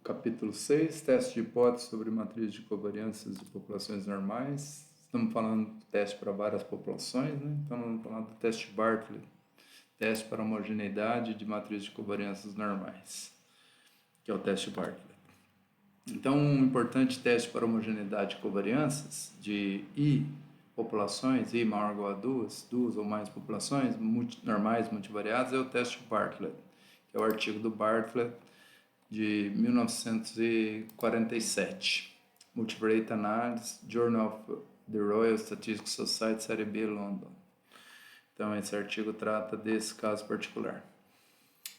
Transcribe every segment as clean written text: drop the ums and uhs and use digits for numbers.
capítulo 6, teste de hipótese sobre matriz de covariâncias de populações normais. Estamos falando do teste para várias populações, né? Então, vamos falar do teste Bartlett, teste para homogeneidade de matriz de covariâncias normais, que é o teste Bartlett. Então, um importante teste para homogeneidade de covariâncias de I populações, I maior ou igual a duas ou mais populações normais multivariadas, é o teste Bartlett, que é o artigo do Bartlett de 1947. Multivariate Analysis, Journal of the Royal Statistical Society, Série B, London. Então, esse artigo trata desse caso particular.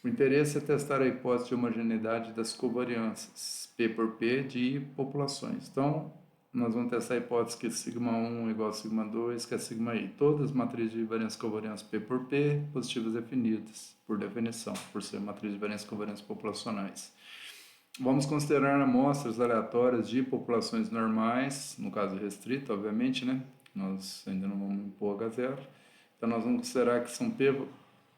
O interesse é testar a hipótese de homogeneidade das covariâncias, P por P, de populações. Então, nós vamos testar a hipótese que σ1 igual a σ2, que é σi. Todas as matrizes de variância covariância P por P, positivas definidas, por definição, por ser matriz de variância covariância populacionais. Vamos considerar amostras aleatórias de populações normais, no caso restrito, obviamente, né? Nós ainda não vamos impor H0. Então, nós vamos considerar que são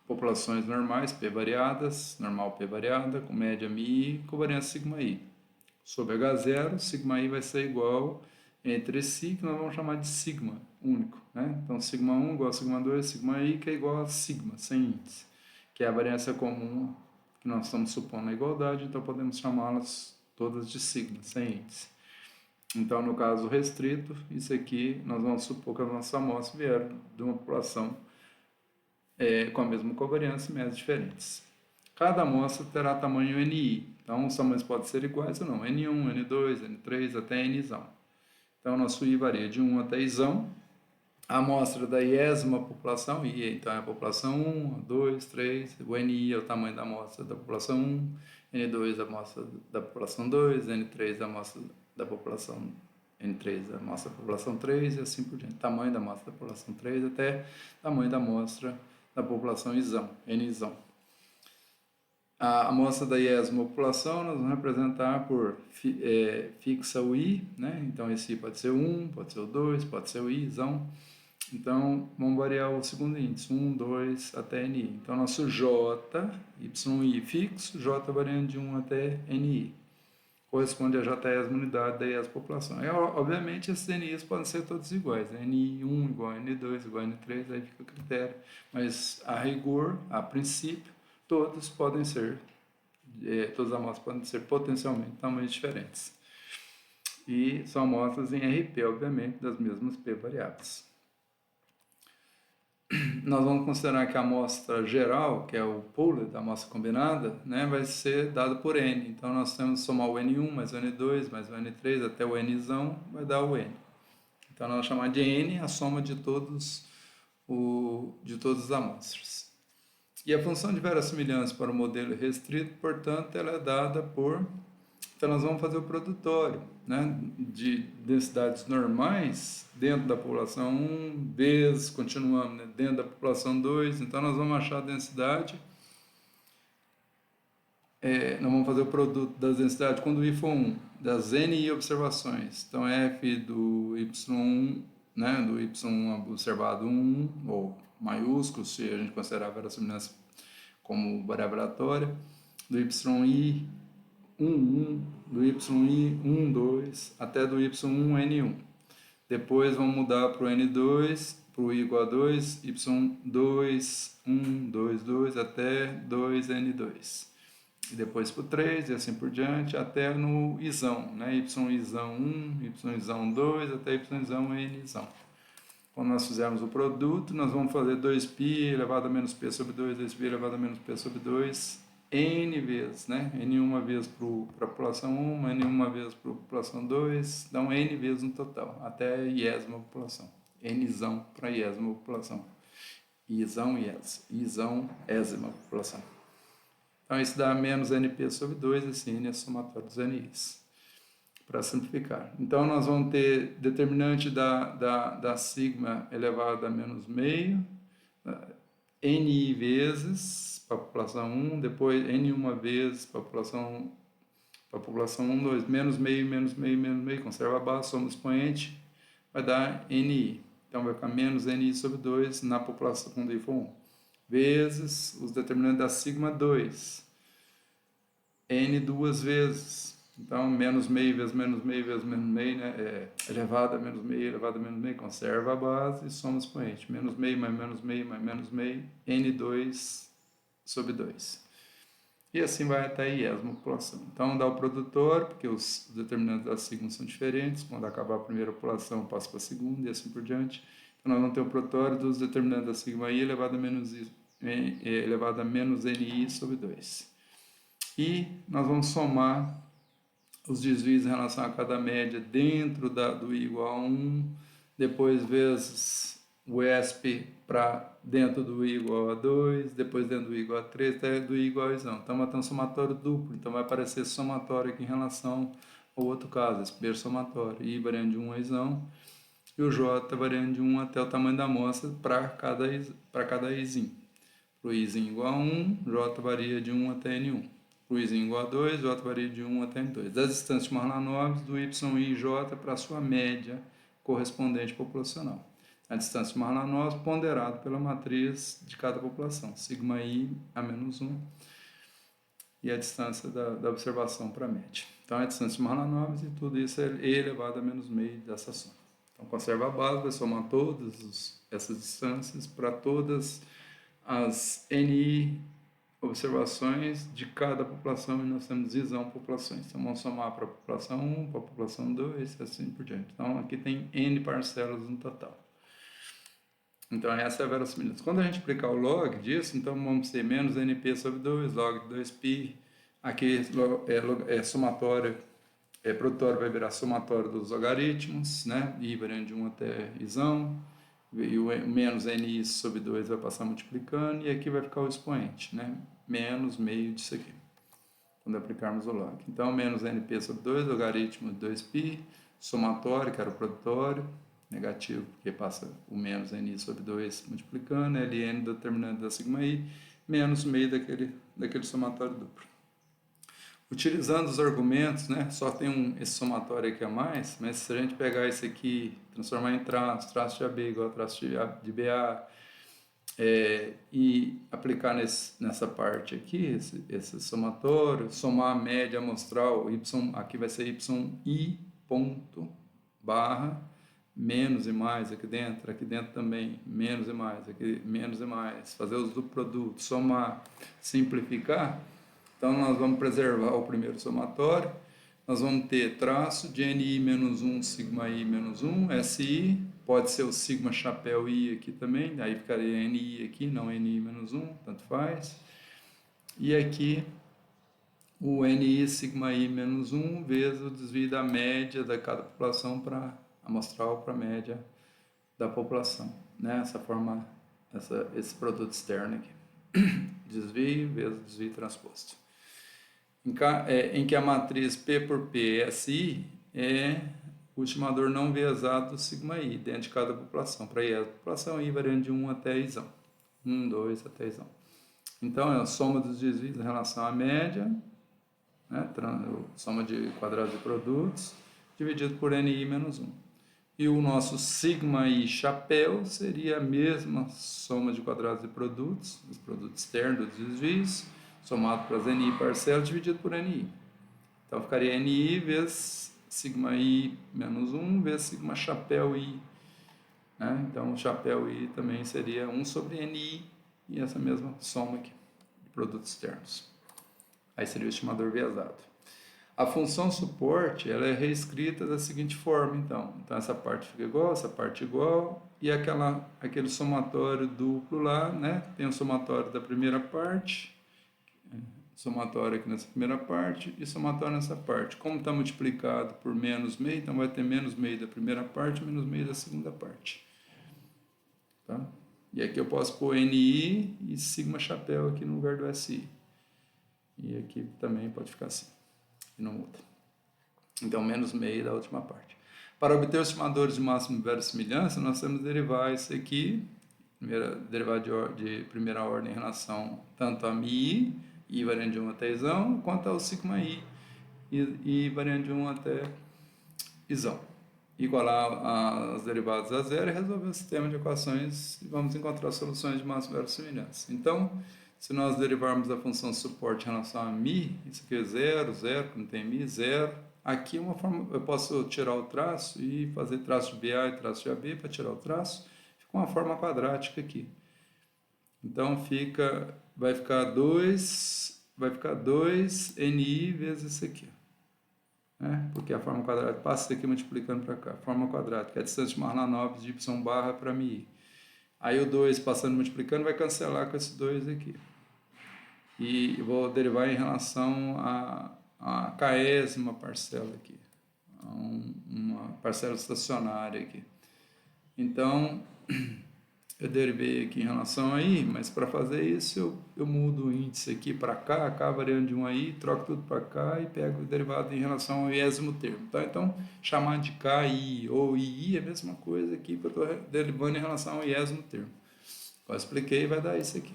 populações normais, P variadas, normal P variada, com média μi, covariância σi. Sobre H0, σi vai ser igual entre si, que nós vamos chamar de sigma único, né? Então, σ1 igual a σ2, σi, que é igual a sigma, sem índice, que é a variância comum que nós estamos supondo a igualdade, então podemos chamá-las todas de sigma, sem índice. Então, no caso restrito, isso aqui nós vamos supor que as nossas amostras vieram de uma população com a mesma covariância e médias diferentes. Cada amostra terá tamanho NI, então os tamanhos podem ser iguais ou não, N1, N2, N3 até Nzão. Então, nosso I varia de 1 até Izão. A amostra da iésima população, I, então é a população 1, 2, 3, o NI é o tamanho da amostra da população 1, N2 é a amostra da população 2, N3 é a amostra da população N3 é a amostra da população 3 e assim por diante. Tamanho da amostra da população 3 até tamanho da amostra da população Izão, Nzão. A amostra da iésima população nós vamos representar por fixa o I, né? Então esse I pode ser o 1, pode ser o 2, pode ser o Izão. Então, vamos variar o segundo índice, 1, 2 até NI. Então, nosso J, YI fixo, J variando de 1 até NI. Corresponde a jésima unidade da iésima população. E, obviamente, esses NIs podem ser todos iguais, né? NI1 igual a NI2 igual a NI3, aí fica o critério. Mas, a rigor, a princípio, todas as amostras podem ser potencialmente tamanhos diferentes. E são amostras em RP, obviamente, das mesmas P variáveis. Nós vamos considerar que a amostra geral, que é o pooled, a amostra combinada, né, vai ser dada por N. Então, nós temos que somar o N1 mais o N2 mais o N3 até o Nzão, vai dar o N. Então, nós vamos chamar de N a soma de todas as amostras. E a função de verossimilhança para o modelo restrito, portanto, ela é dada por... Então, nós vamos fazer o produtório, né, de densidades normais dentro da população 1, vezes, continuamos, né, dentro da população 2. Então, nós vamos achar a densidade, nós vamos fazer o produto das densidades quando o I for 1, das NI observações. Então, F do Y1, né, do Y1 observado 1, ou maiúsculo, se a gente considerar a verossimilhança como variável aleatória, do YI 1, do YI 1, 2, até do Y1, N1. Depois vamos mudar para o N2, para o I igual a 2, Y2, 1, 2, 2, até 2N2. E depois para o 3 e assim por diante, até no Izão, né? YIzão 1, YIzão 2, até YIzão Nzão. Quando nós fizermos o produto, nós vamos fazer 2π elevado a menos P sobre 2, 2π elevado a menos P sobre 2, N vezes, né? N uma vez para a população 1, N uma vez para a população 2, dá N vezes no total, até a iésima população. Nzão para a iésima população. Izão, iés. Izão, ésima população. Então, isso dá menos NP sobre 2, esse N é somatório dos NIs. Para simplificar. Então, nós vamos ter determinante da sigma elevado a menos meio, Ni vezes para a população 1, depois N uma vez para a população 1, 2, menos meio, conserva a base, soma o expoente, vai dar Ni. Então, vai ficar menos Ni sobre 2 na população quando I for 1, vezes os determinantes da sigma 2, N duas vezes, Então, menos meio vezes menos meio vezes menos meio, né? Elevado a menos meio, elevado a menos meio, conserva a base e soma o expoente. Menos meio mais menos meio mais menos meio, N2 sobre 2. E assim vai até a iésima população. Então, dá o produtor, porque os determinantes da sigma são diferentes. Quando acabar a primeira população, passa para a segunda e assim por diante. Então, nós vamos ter o produtor dos determinantes da sigma i elevado a menos, elevado a menos ni sobre 2. E nós vamos somar os desvios em relação a cada média dentro do i igual a 1, depois vezes o ESP para dentro do i igual a 2, depois dentro do i igual a 3, até do i igual a 1. Então, vai ter um somatório duplo, então vai aparecer somatório aqui em relação ao outro caso, esse primeiro somatório, i variando de 1 a isão, e o j variando de 1 até o tamanho da amostra para cada izinho. Para o izinho igual a 1, j varia de 1 até n1. Para o izinho igual a 2, j varia de 1 até n2. Das distâncias Mahalanobis do y, i e j para a sua média correspondente populacional. A distância de Mahalanobis ponderado pela matriz de cada população, sigma i a menos 1, e a distância da observação para a média. Então, a distância de Mahalanobis e tudo isso é e elevado a menos meio dessa soma. Então, conserva a base, vai somar todas essas distâncias para todas as NI observações de cada população, e nós temos isão populações. Então, vamos somar para a população 1, para a população 2 e assim por diante. Então, aqui tem N parcelas no total. Então, essa é a verossimilhança. Quando a gente aplicar o log disso, então vamos ter menos NP sobre 2, log de 2π. Aqui é somatório, produtório vai virar somatório dos logaritmos, né? I variando de 1 até isão. E o menos NI sobre 2 vai passar multiplicando, e aqui vai ficar o expoente, né? Menos meio disso aqui, quando aplicarmos o log. Então, menos NP sobre 2, logaritmo de 2π, somatório, que era o produtório, negativo, porque passa o menos NI sobre 2 multiplicando, LN determinante da sigma I, menos meio daquele somatório duplo. Utilizando os argumentos, né, só tem esse somatório aqui a mais, mas se a gente pegar esse aqui, transformar em traço de AB igual a traço de BA, e aplicar nessa parte aqui, esse somatório, somar a média amostral, y, aqui vai ser yi ponto barra, menos e mais aqui dentro também, menos e mais, aqui menos e mais, fazer os do produto, somar, simplificar. Então, nós vamos preservar o primeiro somatório, nós vamos ter traço de NI menos 1, sigma I menos 1, SI, pode ser o sigma chapéu I aqui também, aí ficaria NI aqui, não NI menos 1, tanto faz. E aqui, o NI sigma I menos 1 vezes o desvio da média da cada população para amostral para a média da população, né? Essa forma, esse produto externo aqui. Desvio vezes desvio transposto. Em que a matriz P por P SI é o estimador não viesado do sigma I dentro de cada população. Para I, a população I variando de 1 até isão. 1, 2 até isão. Então, é a soma dos desvios em relação à média, né? Soma de quadrados de produtos, dividido por NI menos 1. E o nosso sigma I chapéu seria a mesma soma de quadrados de produtos, os produtos externos dos desvios, somado para as NI parcelas, dividido por NI. Então, ficaria NI vezes sigma I menos 1 vezes sigma chapéu I. Né? Então, o chapéu I também seria 1 sobre NI, e essa mesma soma aqui, de produtos externos. Aí seria o estimador viesado. A função suporte, ela é reescrita da seguinte forma, então. Então, essa parte fica igual, essa parte igual, e aquele somatório duplo lá, né? Tem o somatório da primeira parte, somatório aqui nessa primeira parte e somatório nessa parte. Como está multiplicado por menos meio, então vai ter menos meio da primeira parte, menos meio da segunda parte. Tá? E aqui eu posso pôr NI e sigma chapéu aqui no lugar do SI. E aqui também pode ficar assim, e não muda. Então, menos meio da última parte. Para obter os estimadores de máxima verossimilhança, nós temos que derivar isso aqui, derivar de primeira ordem em relação tanto a mi, I variando de 1 até isão, quanto ao sigma I variando de 1 até isão. Igualar as derivadas a zero e resolver o sistema de equações, e vamos encontrar soluções de máxima verossimilhança. Então, Se nós derivarmos da função suporte em relação a mi, isso aqui é 0, 0, que não tem mi, 0. Aqui é uma forma, eu posso tirar o traço e fazer traço de BA e traço de AB para tirar o traço. Fica uma forma quadrática aqui. Então vai ficar 2 NI vezes isso aqui. Né? Porque a forma quadrática passa isso aqui multiplicando para cá. Forma quadrática é a distância de Marlanov de y barra para mi. Aí o 2 passando multiplicando vai cancelar com esse 2 aqui. E vou derivar em relação a késima parcela aqui. Uma parcela estacionária aqui. Então, eu derivei aqui em relação a i, mas para fazer isso eu mudo o índice aqui para cá, k variando de 1 a i, troco tudo para cá e pego o derivado em relação ao iésimo termo. Tá? Então, chamar de ki ou ii é a mesma coisa aqui que eu estou derivando em relação ao iésimo termo. Eu expliquei, vai dar isso aqui.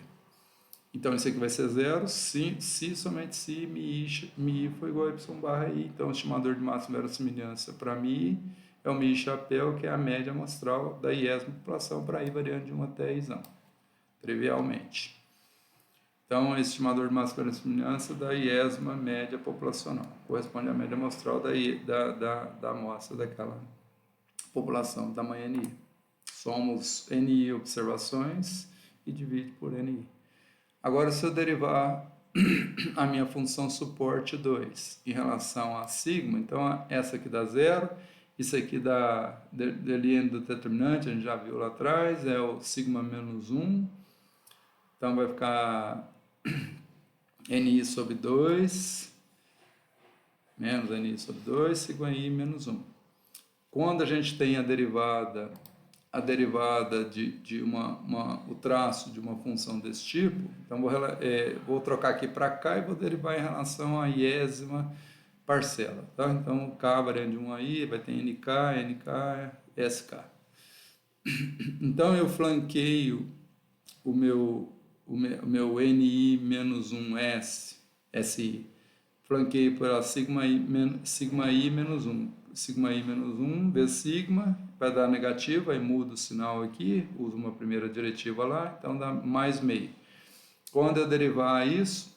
Então, isso aqui vai ser 0, se somente se mi for igual a y barra i. Então, o estimador de máxima verossimilhança para mi é o mi chapéu, que é a média amostral da iésima população para i variando de 1 até izão, trivialmente. Então, esse estimador de máxima verossimilhança da iésima média populacional corresponde à média amostral da amostra daquela população do tamanho NI. Somos NI observações e divide por NI. Agora, se eu derivar a minha função suporte 2 em relação a sigma, então essa aqui dá 0, isso aqui dá delírio do determinante, a gente já viu lá atrás, é o sigma menos 1, então vai ficar NI sobre 2, menos NI sobre 2, sigma I menos 1. Quando a gente tem a derivada de o traço de uma função desse tipo, então vou trocar aqui para cá e vou derivar em relação à iésima parcela. Tá? Então, k variando de 1 a i, vai ter NK, SK. Então, eu flanqueio o meu NI menos 1 SI, flanqueio pela sigma I menos 1. Sigma I menos 1 vezes sigma, vai dar negativo, aí mudo o sinal aqui, uso uma primeira diretiva lá, então dá mais meio. Quando eu derivar isso,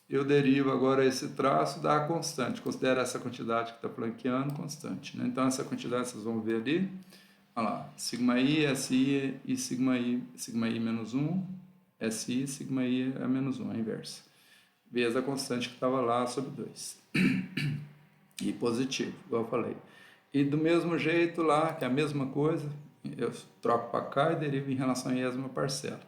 eu derivo agora esse traço da constante, considero essa quantidade que está flanqueando constante. Né? Então, essa quantidade vocês vão ver ali, olha lá, sigma I, SI e sigma I menos 1, SI, sigma I é menos 1, a inversa. Vezes a constante que estava lá sobre 2. E positivo, igual eu falei. E do mesmo jeito lá, que é a mesma coisa, eu troco para cá e derivo em relação a iésima parcela.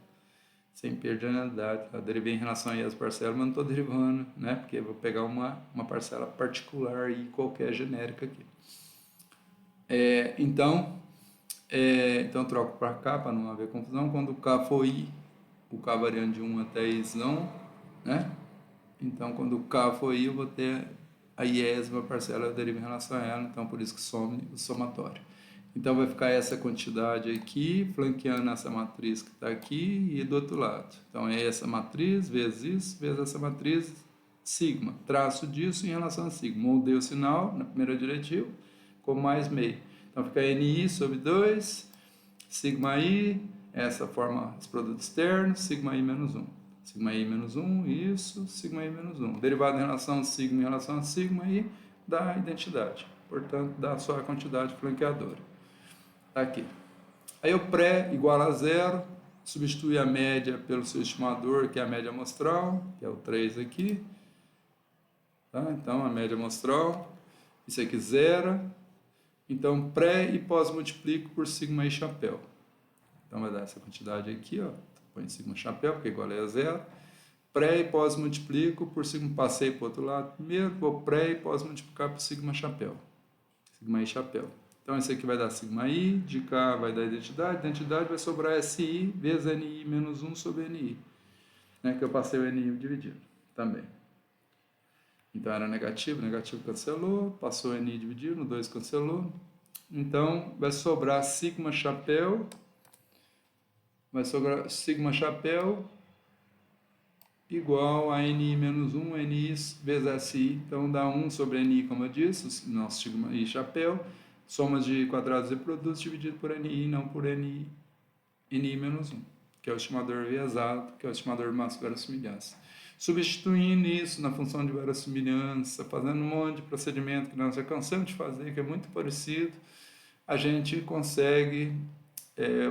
Sem perder a unidade. Eu derivei em relação a iésima parcela, mas não estou derivando, né? Porque eu vou pegar uma parcela particular e qualquer genérica aqui. Então troco para cá, para não haver confusão. Quando o k for i, o k variando de 1 até izão, né? Então, quando o k for i, eu vou ter a iésima parcela, eu derivo em relação a ela, então por isso que some o somatório. Então vai ficar essa quantidade aqui, flanqueando essa matriz que está aqui e do outro lado. Então é essa matriz vezes isso, vezes essa matriz sigma. Traço disso em relação a sigma. Mudei o sinal na primeira diretiva com mais meio. Então fica NI sobre 2, sigma I, essa forma os produtos externos, sigma I menos 1. Sigma I menos 1, isso, sigma I menos 1. Derivado em relação a sigma I dá a identidade. Portanto, dá só a quantidade flanqueadora. Tá aqui. Aí o pré igual a 0, substitui a média pelo seu estimador, que é a média amostral, que é o 3 aqui. Tá? Então, a média amostral, isso aqui zera. Então, pré e pós multiplico por sigma I chapéu. Então, vai dar essa quantidade aqui, ó. Põe sigma chapéu, porque igual a 0. Pré e pós multiplico por sigma, passei para o outro lado primeiro, vou pré e pós multiplicar por sigma chapéu. Sigma I chapéu. Então, esse aqui vai dar sigma I, de cá vai dar identidade vai sobrar SI vezes NI menos 1 sobre NI. Né, que eu passei o NI dividido também. Então, era negativo cancelou, passou o NI dividido, no 2 cancelou. Então, vai sobrar sigma chapéu, igual a NI menos 1, NI vezes SI. Então, dá 1 sobre NI, como eu disse, nosso sigma I chapéu, soma de quadrados e produtos dividido por NI, não por NI menos 1. que é o estimador enviesado, que é o estimador de máxima verossimilhança. Substituindo isso na função de verossimilhança, fazendo um monte de procedimento que nós já cansamos de fazer, que é muito parecido, a gente consegue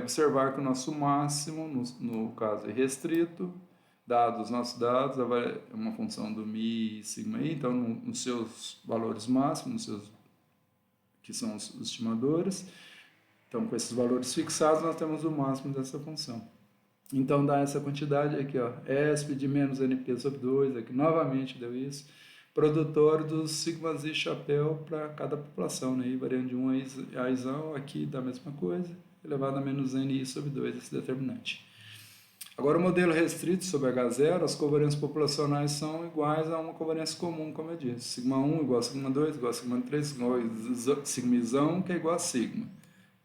observar que o nosso máximo, no caso é restrito, dados os nossos dados, é uma função do mi e sigma i, então nos seus valores máximos, nos seus, que são os estimadores, então com esses valores fixados nós temos o máximo dessa função. Então dá essa quantidade aqui, ó, ESP de menos NP sobre 2, aqui novamente deu isso, produtor dos sigmas e chapéu para cada população, né? I variando de 1 a izão, aqui dá a mesma coisa, elevado a menos NI sobre 2, esse determinante. Agora o modelo restrito sobre H0, as covariâncias populacionais são iguais a uma covariância comum, como eu disse. Sigma 1 igual a sigma 2, igual a sigma 3, igual a sigma izão, que é igual a sigma.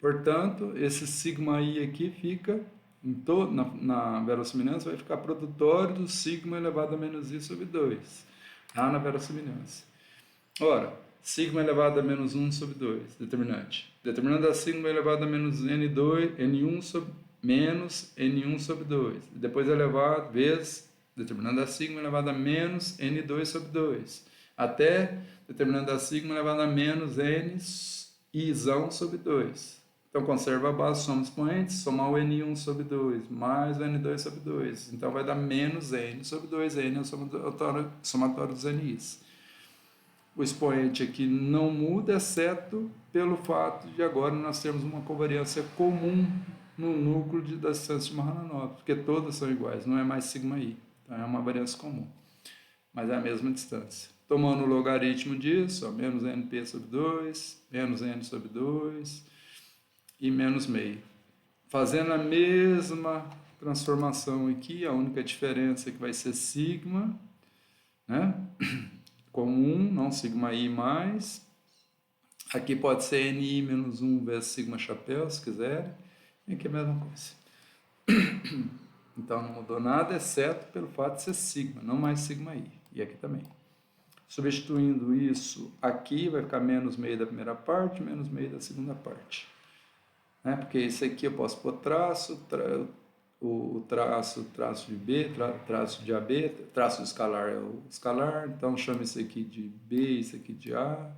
Portanto, esse sigma i aqui fica, na verossimilhança, vai ficar produtor do sigma elevado a menos i sobre 2, lá na verossimilhança. Ora, sigma elevado a menos 1 sobre 2, determinante. Determinante da sigma elevado a menos N1 sobre menos N1 sobre 2. Depois elevado vezes determinante da sigma elevado a menos N2 sobre 2. Até determinante da sigma elevado a menos N izão sobre 2. Então, conserva a base, soma expoentes, somar o N1 sobre 2, mais o N2 sobre 2. Então, vai dar menos N sobre 2, N é o somatório dos NIs. O expoente aqui não muda, exceto pelo fato de agora nós termos uma covariância comum no núcleo da distância de Mahalanobis, porque todas são iguais, não é mais sigma i. Então, é uma variância comum, mas é a mesma distância. Tomando o logaritmo disso, ó, menos NP sobre 2, menos N sobre 2... e menos meio. Fazendo a mesma transformação aqui, a única diferença é que vai ser sigma, né? Comum, não sigma i mais. Aqui pode ser ni menos 1 vezes sigma chapéu, se quiserem. E aqui é a mesma coisa. Então não mudou nada, exceto pelo fato de ser sigma, não mais sigma i. E aqui também. Substituindo isso aqui, vai ficar menos meio da primeira parte, menos meio da segunda parte. Porque isso aqui eu posso pôr traço, traço de B, traço de AB, traço escalar é o escalar, então chama isso aqui de B, isso aqui de A,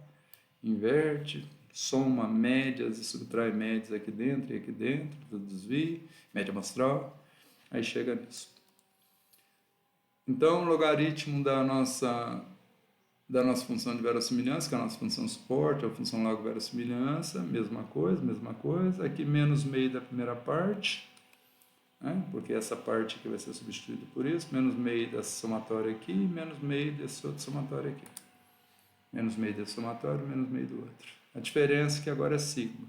inverte, soma médias e subtrai médias aqui dentro e aqui dentro, do desvio, média amostral, aí chega nisso. Então, o logaritmo da nossa função de verossimilhança, que é a nossa função suporte, a função log verossimilhança, mesma coisa, aqui menos meio da primeira parte, né? Porque essa parte aqui vai ser substituída por isso, menos meio dessa somatória aqui, menos meio desse outro somatório aqui. Menos meio desse somatório, menos meio do outro. A diferença é que agora é sigma.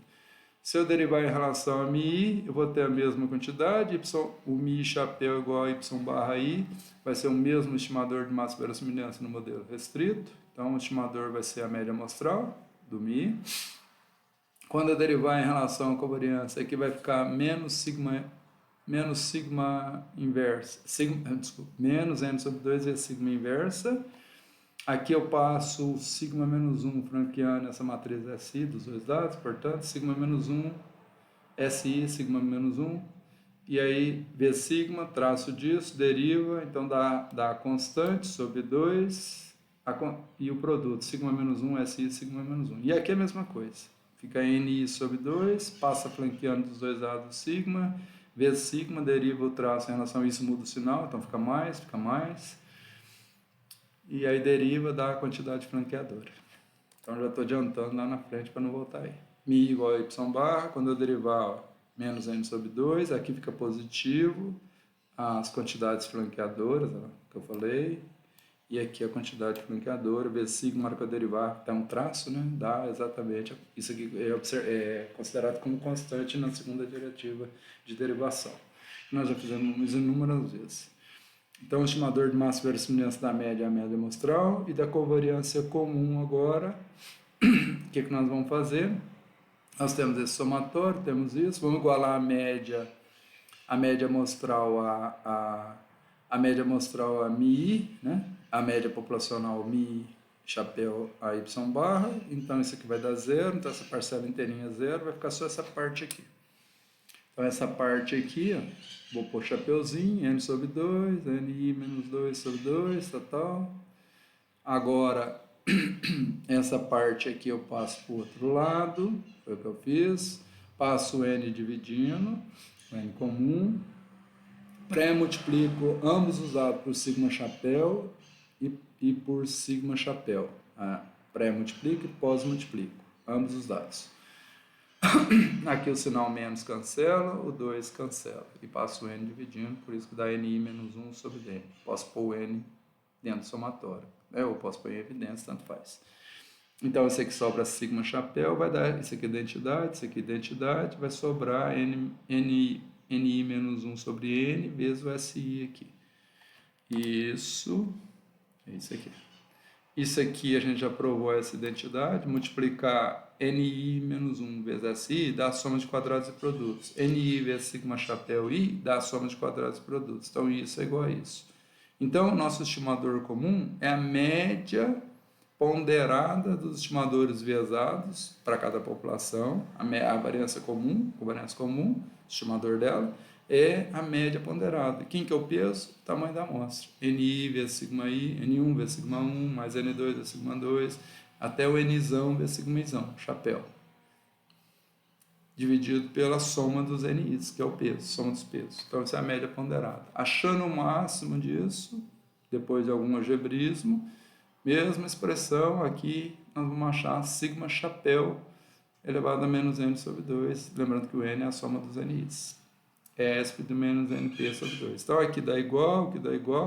Se eu derivar em relação a mi, eu vou ter a mesma quantidade, o mi chapéu igual a y barra i, vai ser o mesmo estimador de massa verossimilhança no modelo restrito, então o estimador vai ser a média amostral do mi. Quando eu derivar em relação à covariância, aqui vai ficar menos sigma inversa, menos n sobre 2 vezes sigma inversa. Aqui eu passo sigma menos 1 franqueando essa matriz SI dos dois lados, portanto, sigma menos 1, SI, sigma menos 1, e aí V sigma, traço disso, deriva, então dá a constante sobre 2, e o produto, sigma menos 1, SI, sigma menos 1. E aqui é a mesma coisa, fica NI sobre 2, passa flanqueando dos dois lados sigma, V sigma, deriva o traço em relação a isso, muda o sinal, então fica mais, e aí deriva da quantidade franqueadora. Então já estou adiantando lá na frente para não voltar aí. Mi igual a y barra, quando eu derivar ó, menos n sobre 2, aqui fica positivo as quantidades franqueadoras, ó, que eu falei, e aqui a quantidade franqueadora, vezes sigma, na hora que eu derivar, tá um traço, né? Dá exatamente, isso aqui é considerado como constante na segunda derivativa de derivação. Nós já fizemos inúmeras vezes. Então, o estimador de massa verossimilhança da média é a média amostral, e da covariância comum agora, o que nós vamos fazer? Nós temos esse somatório, temos isso, vamos igualar a média amostral a média amostral a mi, né? A média populacional mi chapéu a y barra, então isso aqui vai dar zero, então essa parcela inteirinha é zero, vai ficar só essa parte aqui. Então, essa parte aqui, ó, vou pôr chapeuzinho, n sobre 2, ni menos 2 sobre 2, tal. Agora, essa parte aqui eu passo para o outro lado, foi o que eu fiz. Passo o n dividindo, o n comum. Pré-multiplico ambos os lados por sigma chapéu e por sigma chapéu. Pré-multiplico e pós-multiplico, ambos os lados. Aqui o sinal menos cancela, o 2 cancela. E passo o n dividindo, por isso que dá ni menos 1 sobre n. Posso pôr o n dentro do somatório. Ou posso pôr em evidência, tanto faz. Então, esse aqui sobra sigma chapéu, vai dar isso aqui identidade, isso aqui identidade, vai sobrar ni menos 1 sobre n vezes o si aqui. Isso, é isso aqui. Isso aqui a gente já provou essa identidade, multiplicar ni menos 1 vezes si dá a soma de quadrados e produtos. Ni vezes sigma chapéu i dá a soma de quadrados e produtos. Então, isso é igual a isso. Então, o nosso estimador comum é a média ponderada dos estimadores viesados para cada população. A variância comum, o estimador dela, é a média ponderada. Quem que é o peso? O tamanho da amostra. Ni vezes sigma i, N1 vezes sigma 1, mais N2 vezes sigma 2, até o Nzão vezes sigma izão, chapéu. Dividido pela soma dos Ni's, que é o peso, soma dos pesos. Então, essa é a média ponderada. Achando o máximo disso, depois de algum algebrismo, mesma expressão, aqui nós vamos achar sigma chapéu elevado a menos n sobre 2, lembrando que o n é a soma dos Ni's. É ESP de menos np sobre 2. Então, aqui dá igual,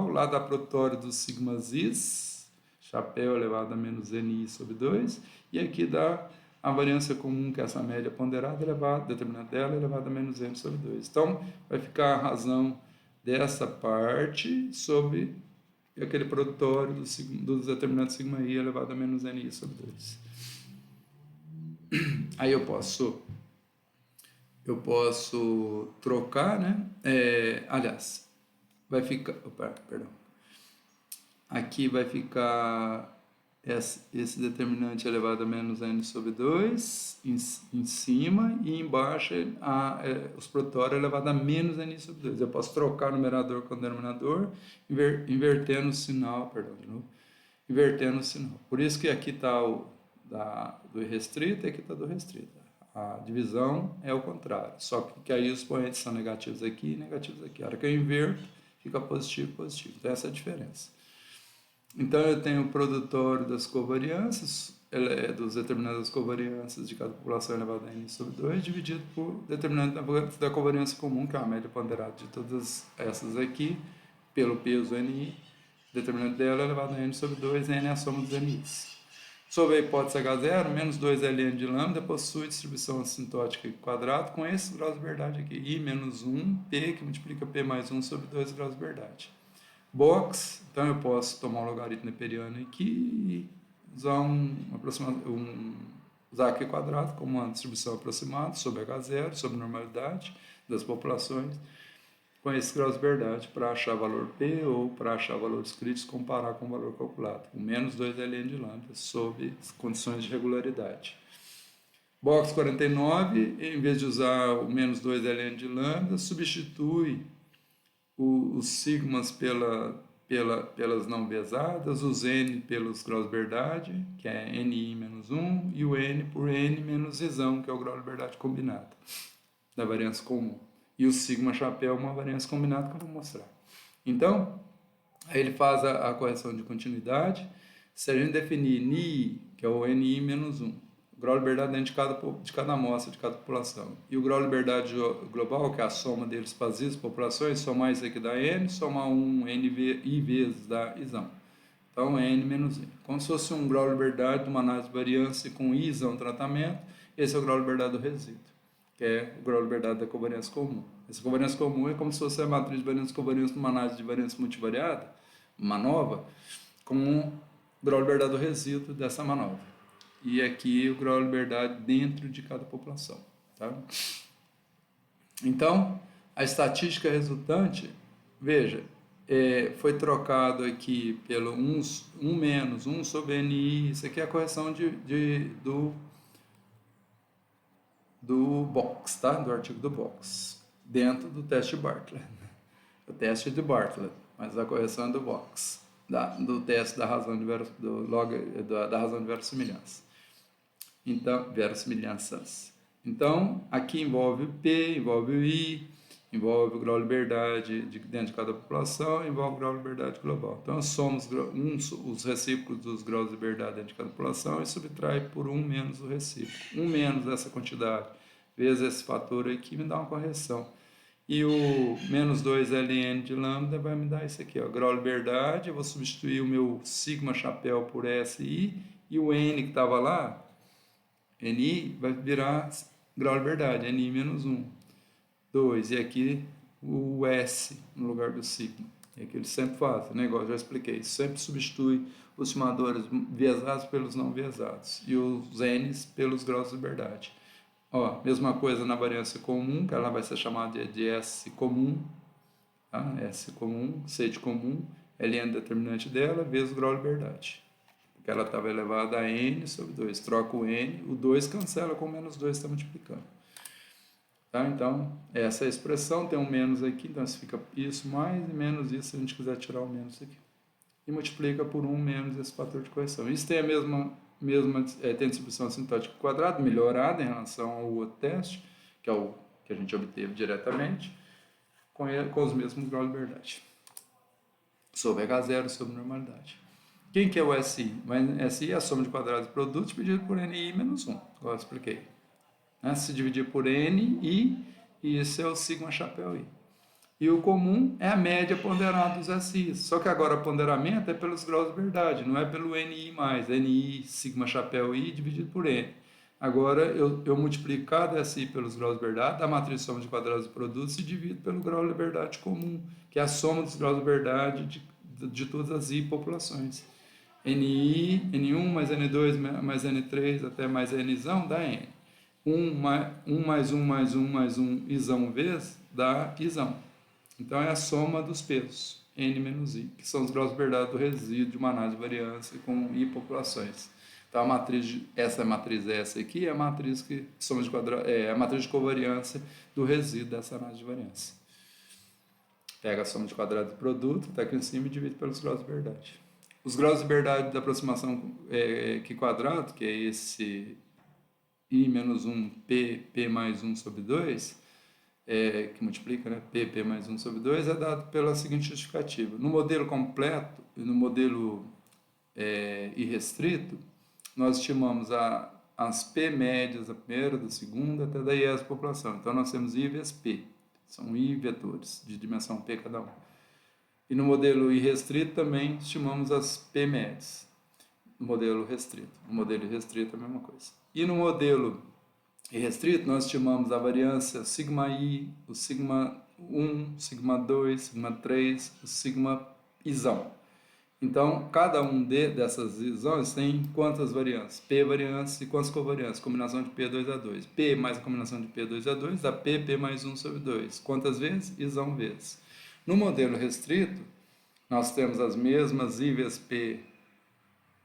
lá dá protório dos sigmas i's, chapéu elevado a menos ni sobre 2, e aqui dá a variância comum, que é essa média ponderada, determinada dela, elevada a menos n sobre 2. Então, vai ficar a razão dessa parte sobre aquele produtório dos determinados sigma i elevado a menos ni sobre 2. Aí eu posso trocar, né? Aliás, vai ficar... perdão. Aqui vai ficar esse determinante elevado a menos n sobre 2 em cima, e embaixo os produtórios elevado a menos n sobre 2. Eu posso trocar o numerador com o denominador, invertendo o sinal, invertendo o sinal. Por isso que aqui está do restrito e aqui está do restrito. A divisão é o contrário, só que aí os expoentes são negativos aqui e negativos aqui. A hora que eu inverto, fica positivo e positivo. Então, essa é a diferença. Então, eu tenho o produtório das covariâncias, dos determinantes das covariâncias de cada população elevado a n sobre 2, dividido por determinante da covariância comum, que é a média ponderada de todas essas aqui, pelo peso ni, determinante dela elevado a n sobre 2, n é a soma dos ni's. Sob a hipótese H0, menos 2Ln de lambda possui distribuição assintótica quadrado com esses graus de liberdade aqui. I menos 1, P, que multiplica P mais 1 sobre 2 graus de liberdade. Box, então eu posso tomar um logaritmo neperiano aqui e usar usar aqui quadrado como uma distribuição aproximada sobre H0, sobre normalidade das populações, com esse grau de liberdade para achar valor P ou para achar valores críticos, comparar com o valor calculado, com menos 2Ln de lambda, sob condições de regularidade. Box 49, em vez de usar o menos 2Ln de lambda, substitui os sigmas pelas não vezadas, os n pelos graus de liberdade, que é ni menos 1, e o n por n menos izão, que é o grau de liberdade combinado, da variância comum. E o sigma chapéu é uma variância combinada que eu vou mostrar. Então, aí ele faz a correção de continuidade. Se a gente definir ni, que é o ni menos 1, o grau de liberdade dentro de cada amostra, de cada população, e o grau de liberdade global, que é a soma deles para as populações, somar isso aqui dá n, somar i vezes dá izão. Então, n menos i. Como se fosse um grau de liberdade de uma análise de variância com izão tratamento, esse é o grau de liberdade do resíduo, que é o grau de liberdade da covariância comum. Essa covariância comum é como se fosse a matriz de variância covariância numa análise de variância multivariada, uma nova, com o grau de liberdade do resíduo dessa manobra. E aqui o grau de liberdade dentro de cada população. Tá? Então, a estatística resultante, veja, foi trocado aqui pelo 1 menos 1 sobre ni, isso aqui é a correção do box, tá? Do artigo do box. dentro do teste de Bartlett. O teste de Bartlett, mas a correção é do Box, do teste da razão de da razão de verossimilhança. Então, verossimilhanças. Então, aqui envolve o P, envolve o I, envolve o grau de liberdade dentro de cada população, envolve o grau de liberdade global. Então, somos os recíprocos dos graus de liberdade dentro de cada população e subtrai por 1 menos o recíproco. 1 menos essa quantidade, vezes esse fator aqui, me dá uma correção. E o menos 2ln de lambda vai me dar isso aqui, ó, grau de liberdade. Eu vou substituir o meu sigma chapéu por SI, e o N que estava lá, NI, vai virar grau de liberdade, NI menos 1. 2, e aqui o S no lugar do sigma. É que ele sempre faz, o negócio, já expliquei, sempre substitui os simuladores viesados pelos não viesados e os N's pelos graus de liberdade. Ó, mesma coisa na variância comum, que ela vai ser chamada de S comum, tá? S comum, C de comum, Ln determinante dela, vezes o grau de liberdade. Porque ela estava elevada a N sobre 2. Troca o N, o 2 cancela com o menos 2, está multiplicando. Tá? Então, essa é a expressão, tem um menos aqui, então fica isso mais e menos isso, se a gente quiser tirar o menos aqui. E multiplica por 1 menos esse fator de correção. Isso tem a mesma tem distribuição assintótica quadrada, melhorada em relação ao outro teste, que é o que a gente obteve diretamente, com os mesmos graus de liberdade. Sobre H0, sobre normalidade. Quem que é o SI? O SI é a soma de quadrados de produtos dividido por NI menos 1, agora eu expliquei. Se dividir por N, I, e isso é o sigma chapéu I. E o comum é a média ponderada dos SIs. Só que agora o ponderamento é pelos graus de liberdade, não é pelo NI mais. NI, sigma chapéu I, dividido por N. Agora eu multiplico cada SI pelos graus de liberdade, da matriz soma de quadrados de produtos, e divido pelo grau de liberdade comum, que é a soma dos graus de liberdade de todas as I populações. NI, N1 mais N2 mais N3 até mais Nzão dá N. 1 mais 1 mais 1 mais 1 Izão vezes dá Izão. Então é a soma dos pesos, N menos I, que são os graus de liberdade do resíduo de uma análise de variância com I populações. Então a matriz, essa matriz S aqui é a matriz que soma de a matriz de covariância do resíduo dessa análise de variância. Pega a soma de quadrado do produto, que está aqui em cima, e divide pelos graus de liberdade. Os graus de liberdade da aproximação que quadrado, que é esse I menos 1, P mais 1 sobre 2, que multiplica, né? P mais 1 sobre 2, é dado pela seguinte justificativa. No modelo completo e no modelo irrestrito, nós estimamos as P médias da primeira, da segunda, até da IES população. Então, nós temos I vezes P. São I vetores, de dimensão P cada um. E no modelo irrestrito também estimamos as P médias. No modelo restrito. No modelo irrestrito é a mesma coisa. E no modelo irrestrito, nós estimamos a variância sigma I, o sigma 1, sigma 2, sigma 3, o sigma Izão. Então, cada um dessas isões tem quantas variâncias? P variâncias e quantas covariâncias? Combinação de P2A2. P mais a combinação de P2A2 dá P mais 1 sobre 2. Quantas vezes? Isão vezes. No modelo restrito, nós temos as mesmas I vezes P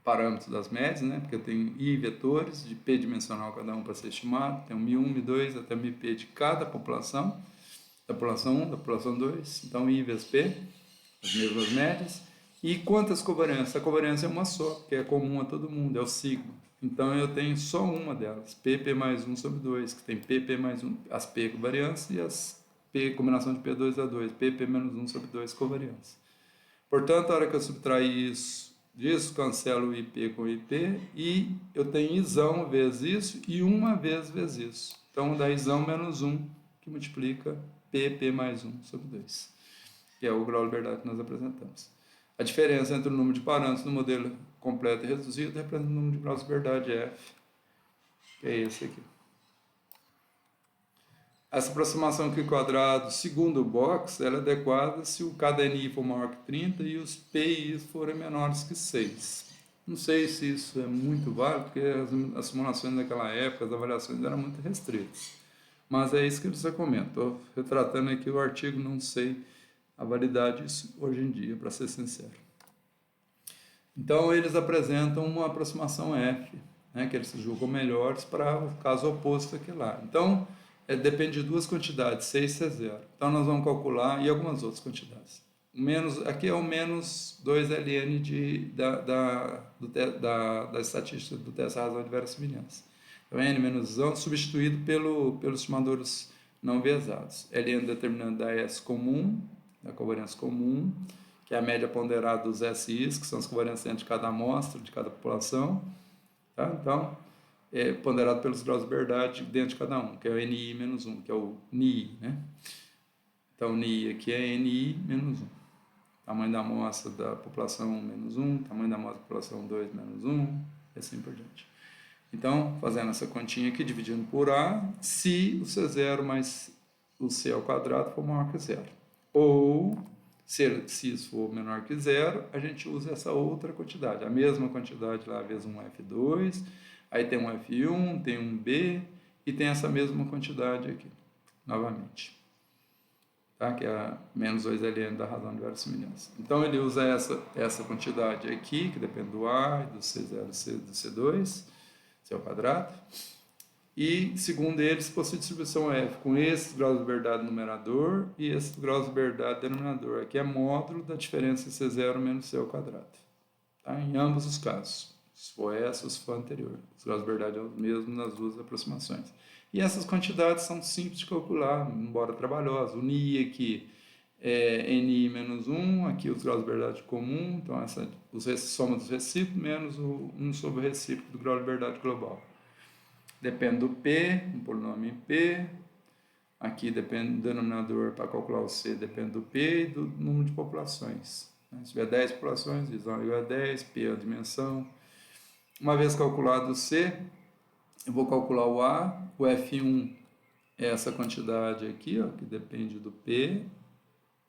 parâmetros das médias, né? Porque eu tenho I vetores de P dimensional cada um para ser estimado, tem Mi1, Mi2 até MiP de cada população, da população 1, da população 2, então I vezes P, as mesmas médias. E quantas covariâncias? A covariância é uma só, que é comum a todo mundo, é o sigma. Então eu tenho só uma delas, P mais 1 sobre 2, que tem P mais 1, as P covariâncias e as P combinação de P2A2, P menos 1 sobre 2 covariâncias. Portanto, a hora que eu subtrair isso disso, cancelo o IP com o IP, e eu tenho Izão vezes isso e uma vezes isso. Então dá Izão menos 1, que multiplica P mais 1 sobre 2, que é o grau de liberdade que nós apresentamos. A diferença entre o número de parâmetros no modelo completo e reduzido representa o número de graus de liberdade F, que é esse aqui. Essa aproximação aqui quadrado, segundo o box, ela é adequada se o cada NI for maior que 30 e os PI forem menores que 6. Não sei se isso é muito válido, porque as simulações daquela época, as avaliações eram muito restritas. Mas é isso que eles recomendam. Estou retratando aqui o artigo, não sei a validade disso hoje em dia, para ser sincero. Então, eles apresentam uma aproximação F, né, que eles julgam melhores para o caso oposto aqui lá. Então, depende de duas quantidades, C e C0. Então, nós vamos calcular, e algumas outras quantidades. Aqui é o menos 2ln da estatística do teste da razão de verossimilhança. Então, n menos zão substituído pelos estimadores não viesados. Ln determinante da S comum, da covariância comum, que é a média ponderada dos SIs, que são as covariâncias dentro de cada amostra, de cada população. Tá? Então, é ponderado pelos graus de liberdade dentro de cada um, que é o NI menos 1, que é o NI, né? Então, o NI aqui é NI menos 1. Tamanho da amostra da população 1 menos 1, tamanho da amostra da população 2 menos 1, e assim por diante. Então, fazendo essa continha aqui, dividindo por A, se o C0 mais o C ao quadrado for maior que zero. Ou, se isso for menor que zero, a gente usa essa outra quantidade, a mesma quantidade lá, vezes um F2, aí tem um F1, tem um B, e tem essa mesma quantidade aqui, novamente. Tá? Que é a menos 2ln da razão de verossimilhança. Então, ele usa essa quantidade aqui, que depende do A, do C0 e do C2, C ao quadrado. E, segundo ele, se possui distribuição F com esses graus de liberdade no numerador e esses graus de liberdade no denominador. Aqui é módulo da diferença C0 menos C ao quadrado. Tá? Em ambos os casos. Se for essa ou se for anterior. Os graus de liberdade são os mesmos nas duas aproximações. E essas quantidades são simples de calcular, embora trabalhosas. O NI aqui é NI menos 1, aqui os graus de liberdade comum, então soma dos recíprocos menos o 1 sobre o recíproco do grau de liberdade global. Depende do P, um polinômio em P. Aqui depende do denominador para calcular o C, depende do P e do número de populações. Se tiver 10 populações, visão igual a 10, P é a dimensão. Uma vez calculado o C, eu vou calcular o A, o F1 é essa quantidade aqui, ó, que depende do P,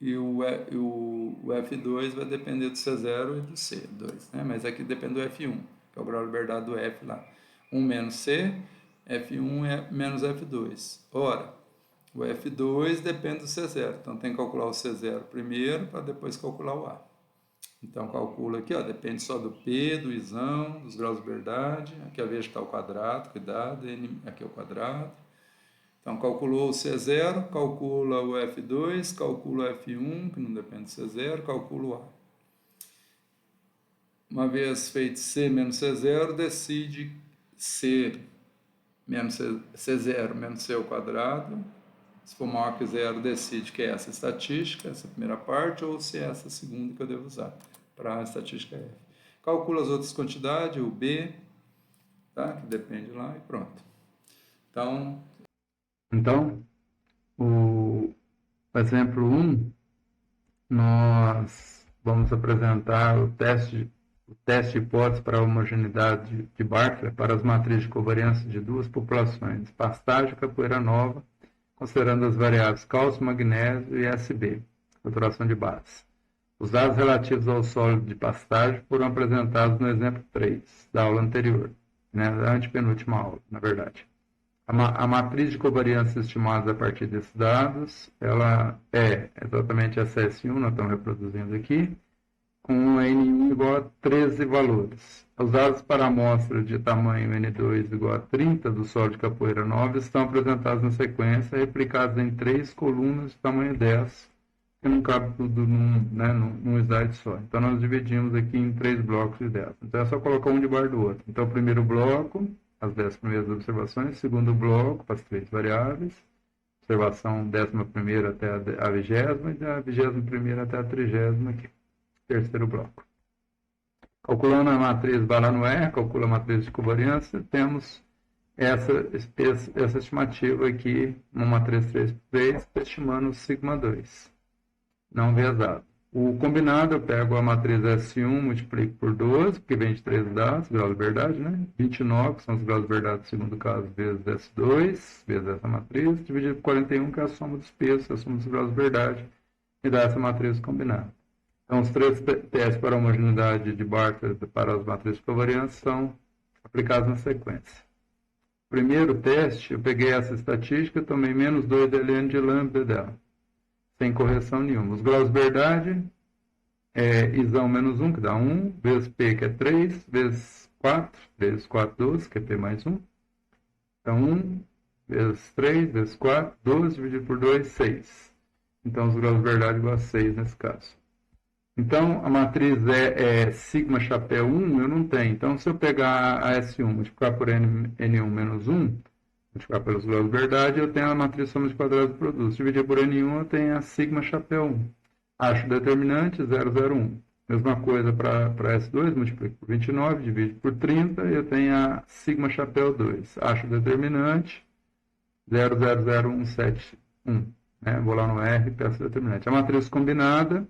e o F2 vai depender do C0 e do C2, né? Mas aqui depende do F1, que é o grau de liberdade do F lá. 1 menos C, F1 é menos F2. Ora, o F2 depende do C0, então tem que calcular o C0 primeiro, para depois calcular o A. Então, calcula aqui, ó, depende só do P, do Isão, dos graus de liberdade. Aqui a veja que está o quadrado, cuidado, aqui é o quadrado. Então, calculou o C0, calcula o F2, calcula o F1, que não depende do C0, calcula o A. Uma vez feito C menos C0, decide C menos C0 menos C ao quadrado. Se for maior que zero, decide que é essa estatística, essa primeira parte, ou se é essa segunda que eu devo usar para a estatística F. Calcula as outras quantidades, o B, tá? Que depende lá, e pronto. Então o exemplo 1, nós vamos apresentar o teste de hipótese para a homogeneidade de Bartlett para as matrizes de covariância de duas populações, pastagem e capoeira nova, considerando as variáveis cálcio, magnésio e SB, saturação de base. Os dados relativos ao sólido de pastagem foram apresentados no exemplo 3 da aula anterior, né, da antepenúltima aula, na verdade. A matriz de covariância estimada a partir desses dados, ela é exatamente essa S1, nós estamos reproduzindo aqui, com N1 igual a 13 valores. Os dados para a amostra de tamanho N2 igual a 30 do sólido de capoeira nova estão apresentados na sequência, replicados em 3 colunas de tamanho 10, que não cabe tudo num slide só. Então, nós dividimos aqui em 3 blocos de 10. Então, é só colocar um debaixo do outro. Então, o primeiro bloco, as 10 primeiras observações. Segundo bloco, para as 3 variáveis. Observação 11ª até a 20ª, e da 21ª até a 30ª aqui. Terceiro bloco. Calculando a matriz vai lá no R, calcula a matriz de covariância, temos essa estimativa aqui, uma matriz 3x3, estimando o sigma 2, não viesado. O combinado, eu pego a matriz S1, multiplico por 12, porque vem de 3 dados, grau de liberdade, né? 29, que são os graus de liberdade do segundo caso, vezes S2, vezes essa matriz, dividido por 41, que é a soma dos pesos, a soma dos graus de liberdade, e dá essa matriz combinada. Então, os 3 testes para a homogeneidade de Bartlett para as matrizes de covariância são aplicados na sequência. Primeiro teste, eu peguei essa estatística, tomei menos 2 ln de lambda dela, sem correção nenhuma. Os graus de liberdade é Isão menos 1, que dá 1, vezes P, que é 3, vezes 4, 3 vezes 4, 12, que é P mais 1. Então, 1 vezes 3, vezes 4, 12, dividido por 2, 6. Então, os graus de verdade igual a 6 nesse caso. Então, a matriz é sigma chapéu 1, eu não tenho. Então, se eu pegar a S1, multiplicar por N1 menos 1, multiplicar pelos graus de verdade, eu tenho a matriz soma de quadrados de produtos. Dividir por N1, eu tenho a sigma chapéu 1. Acho o determinante 0,01. Mesma coisa para S2, multiplico por 29, divido por 30, eu tenho a sigma chapéu 2. Acho o determinante 0,00171. Né? Vou lá no R e peço o determinante. A matriz combinada,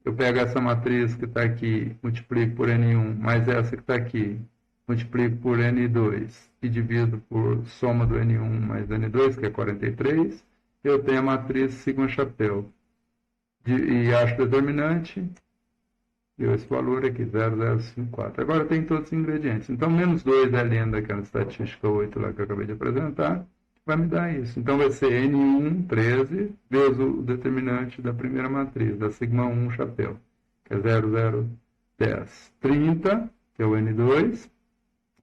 eu pego essa matriz que está aqui, multiplico por N1, mais essa que está aqui, multiplico por N2 e divido por soma do N1 mais N2, que é 43, eu tenho a matriz sigma chapéu. E acho determinante, deu esse valor aqui, 0,054. Agora tem todos os ingredientes. Então, menos 2 é lendo daquela estatística 8 lá que eu acabei de apresentar, vai me dar isso. Então, vai ser N1, 13, vezes o determinante da primeira matriz, da sigma 1 chapéu, que é 0,010. 30, que é o N2,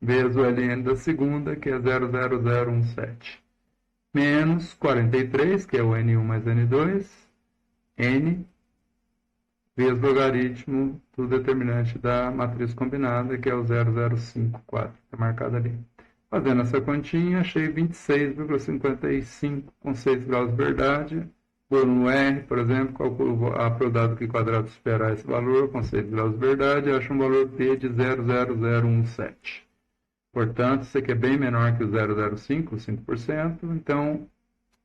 vezes o LN da segunda, que é 0,0017. Menos 43, que é o N1 mais N2, N, vezes o logaritmo do determinante da matriz combinada, que é o 0,054, que é marcado ali. Fazendo essa continha, achei 26,55 com 6 graus de verdade. Vou no R, por exemplo, calculo a probabilidade que o quadrado superar esse valor com 6 graus de verdade, acho um valor P de 0,0017. Portanto, isso aqui é bem menor que o 0,05, 5%, então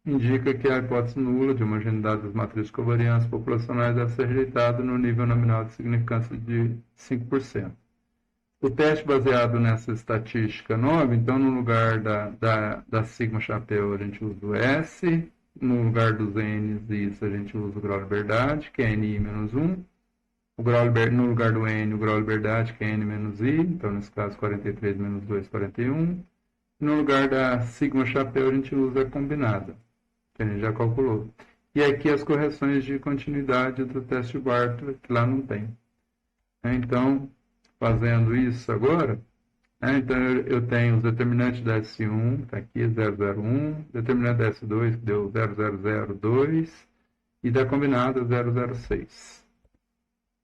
indica que a hipótese nula de homogeneidade das matrizes covariantes populacionais deve ser rejeitada no nível nominal de significância de 5%. O teste baseado nessa estatística 9, então no lugar da sigma chapéu a gente usa o S, no lugar dos N's e isso a gente usa o grau de liberdade, que é NI menos 1, no lugar do N, o grau de liberdade, que é N menos I, então nesse caso 43 menos 2, 41. No lugar da sigma chapéu a gente usa a combinada, que a gente já calculou. E aqui as correções de continuidade do teste Bartlett, que lá não tem. Então, fazendo isso agora, então eu tenho os determinantes da S1, está aqui 001, determinante da S2, que deu 0002, e da combinada 006.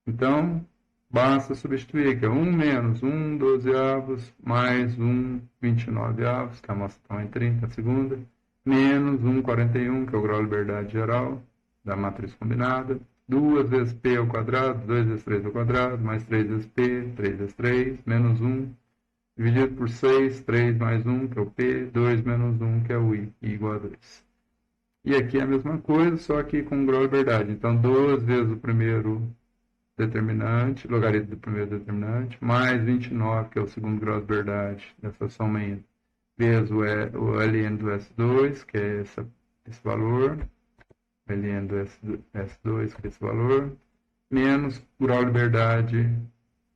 Então, basta substituir, que é 1 menos 1 12avos, mais 1 29avos, que é a nossa então em 30, a segunda, menos 1 41, que é o grau de liberdade geral da matriz combinada, 2 vezes p ao quadrado, 2 vezes 3 ao quadrado, mais 3 vezes p, 3 vezes 3, menos 1, dividido por 6, 3 mais 1, que é o p, 2 menos 1, que é o i igual a 2. E aqui é a mesma coisa, só que com grau de liberdade. Então, 2 vezes o primeiro determinante, logaritmo do primeiro determinante, mais 29, que é o segundo grau de liberdade dessa soma aí, vezes o ln do S2, que é esse valor, ln do S2, que é esse valor, menos o grau de liberdade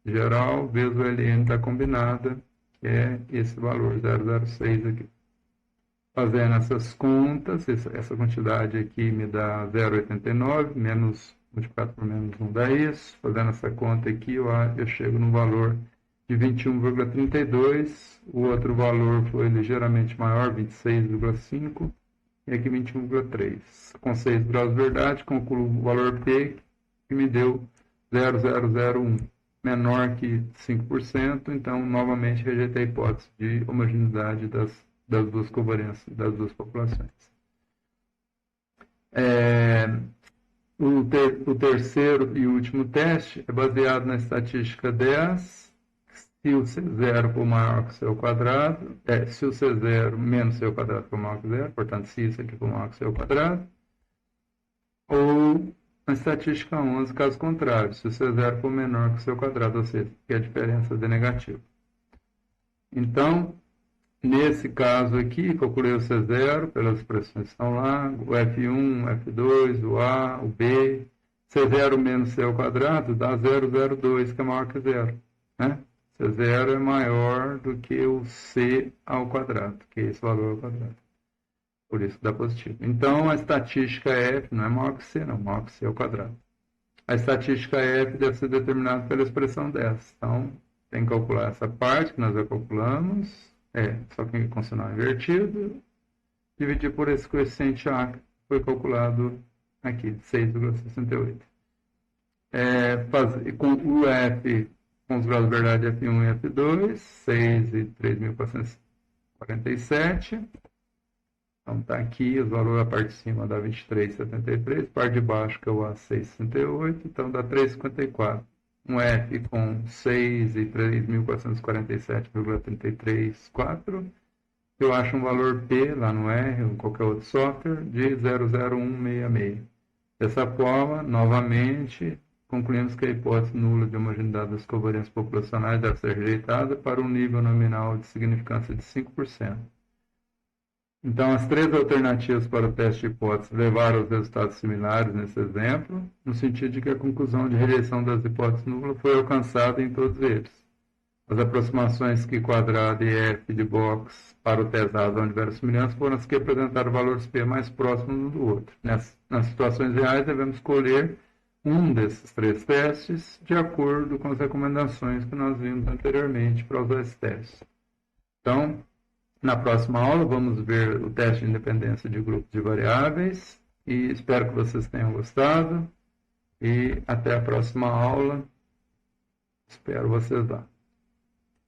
geral, vezes o ln da combinada, que é esse valor, 006 aqui. Fazendo essas contas, essa quantidade aqui me dá 0,89, menos multiplicado por menos 1 dá isso. Fazendo essa conta aqui, eu chego no valor de 21,32. O outro valor foi ligeiramente maior, 26,5. E aqui 21,3. Com 6 graus de verdade, calculo o valor P, que me deu 0,001. Menor que 5%, então novamente rejeitei a hipótese de homogeneidade das duas covariâncias, das duas populações. O terceiro e último teste é baseado na estatística 10. Se o C0 for maior que o C ao quadrado, se o C0 menos C ao quadrado for maior que 0, portanto, se isso aqui for maior que C ao quadrado, ou na estatística 11, caso contrário, se o C0 for menor que o C ao quadrado, ou seja, que a diferença é negativa. Então, nesse caso aqui, calculei o C0 pelas expressões que estão lá, o F1, o F2, o A, o B, C0 menos C ao quadrado dá 0,02, que é maior que 0. Né? C0 é maior do que o C ao quadrado, que é esse valor ao quadrado. Por isso dá positivo. Então, a estatística F não é maior que C, não, maior que C ao quadrado. A estatística F deve ser determinada pela expressão 10. Então, tem que calcular essa parte que nós já calculamos, só que com sinal invertido, dividir por esse coeficiente A, que foi calculado aqui, 6,68. Com o F, com os graus de verdade F1 e F2, 6 e 3.447. Então, está aqui, os valores, a parte de cima dá 23,73, parte de baixo, que é o A6,68, então dá 3,54. Um F com 6 e 3.447,334. Eu acho um valor P lá no R, ou qualquer outro software, de 00166. Dessa forma, novamente, concluímos que a hipótese nula de homogeneidade das covariâncias populacionais deve ser rejeitada para um nível nominal de significância de 5%. Então, as três alternativas para o teste de hipótese levaram aos resultados similares nesse exemplo, no sentido de que a conclusão de rejeição das hipóteses nulas foi alcançada em todos eles. As aproximações Q quadrado e F de box para o tesado onde houver semelhança foram as que apresentaram valores P mais próximos um do outro. Nas situações reais, devemos escolher um desses três testes de acordo com as recomendações que nós vimos anteriormente para usar esse teste. Então, na próxima aula, vamos ver o teste de independência de grupos de variáveis e espero que vocês tenham gostado e até a próxima aula. Espero vocês lá.